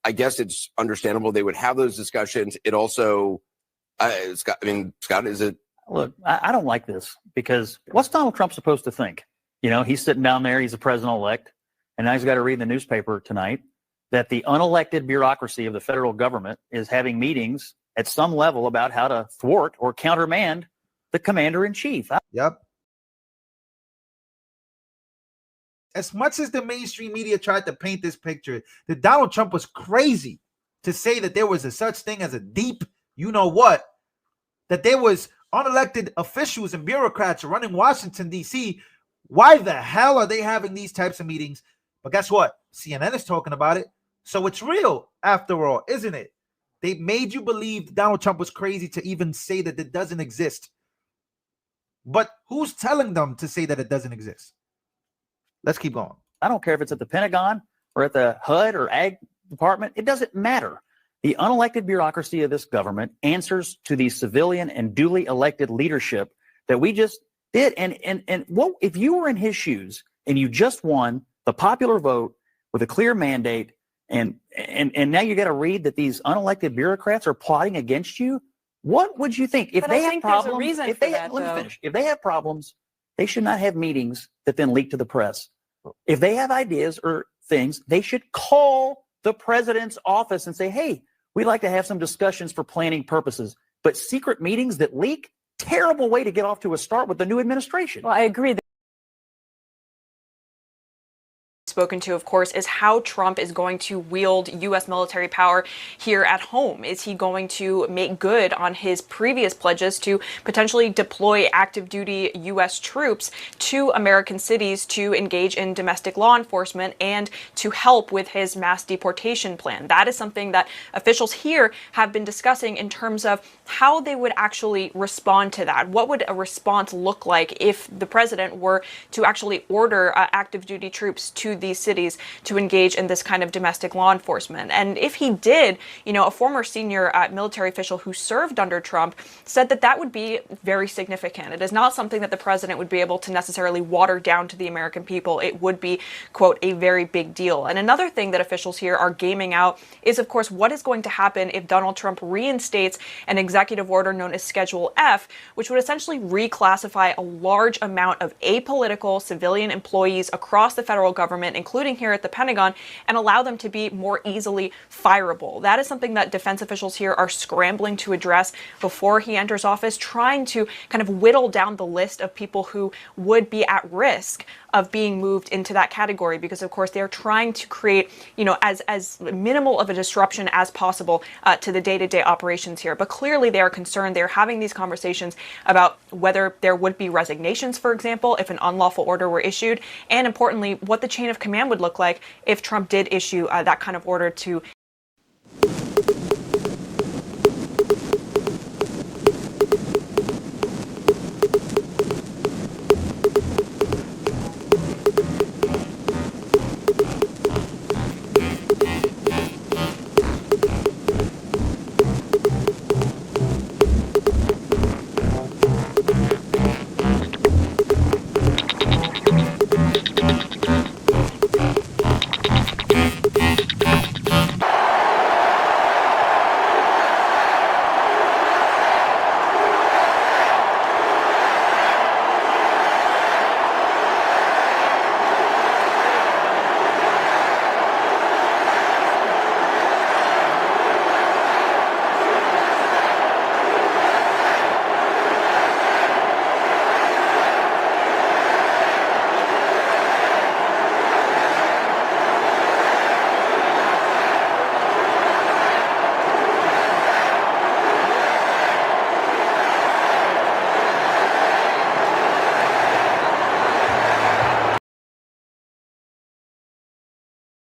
I guess it's understandable they would have those discussions. It also, Scott, is it? Look, I don't like this, because what's Donald Trump supposed to think? He's sitting down there, he's the president-elect, and now he's got to read in the newspaper tonight that the unelected bureaucracy of the federal government is having meetings at some level about how to thwart or countermand the commander-in-chief. Yep. As much as the mainstream media tried to paint this picture that Donald Trump was crazy to say that there was a such thing as a deep, you-know-what, that there was unelected officials and bureaucrats running Washington, D.C., why the hell are they having these types of meetings? But guess what? CNN is talking about it. So it's real after all, isn't it? They made you believe Donald Trump was crazy to even say that it doesn't exist. But who's telling them to say that it doesn't exist? Let's keep going. I don't care if it's at the Pentagon or at the HUD or Ag Department. It doesn't matter. The unelected bureaucracy of this government answers to the civilian and duly elected leadership that we just did. And what if you were in his shoes and you just won the popular vote with a clear mandate, and now you got to read that these unelected bureaucrats are plotting against you? What would you think? If they have problems, let me finish. If they have problems, they should not have meetings that then leak to the press. If they have ideas or things, they should call the president's office and say, hey, we'd like to have some discussions for planning purposes. But secret meetings that leak, terrible way to get off to a start with the new administration. Well, I agree. Spoken to, of course, is how Trump is going to wield U.S. military power here at home. Is he going to make good on his previous pledges to potentially deploy active duty U.S. troops to American cities to engage in domestic law enforcement and to help with his mass deportation plan? That is something that officials here have been discussing in terms of how they would actually respond to that. What would a response look like if the president were to actually order active duty troops to these cities to engage in this kind of domestic law enforcement? And if he did, a former senior military official who served under Trump said that that would be very significant. It is not something that the president would be able to necessarily water down to the American people. It would be, quote, a very big deal. And another thing that officials here are gaming out is, of course, what is going to happen if Donald Trump reinstates an executive order known as Schedule F, which would essentially reclassify a large amount of apolitical civilian employees across the federal government, including here at the Pentagon, and allow them to be more easily fireable. That is something that defense officials here are scrambling to address before he enters office, trying to kind of whittle down the list of people who would be at risk of being moved into that category, because of course they're trying to create, as minimal of a disruption as possible to the day-to-day operations here. But clearly they are concerned. They're having these conversations about whether there would be resignations, for example, if an unlawful order were issued, and importantly, what the chain of command would look like if Trump did issue that kind of order to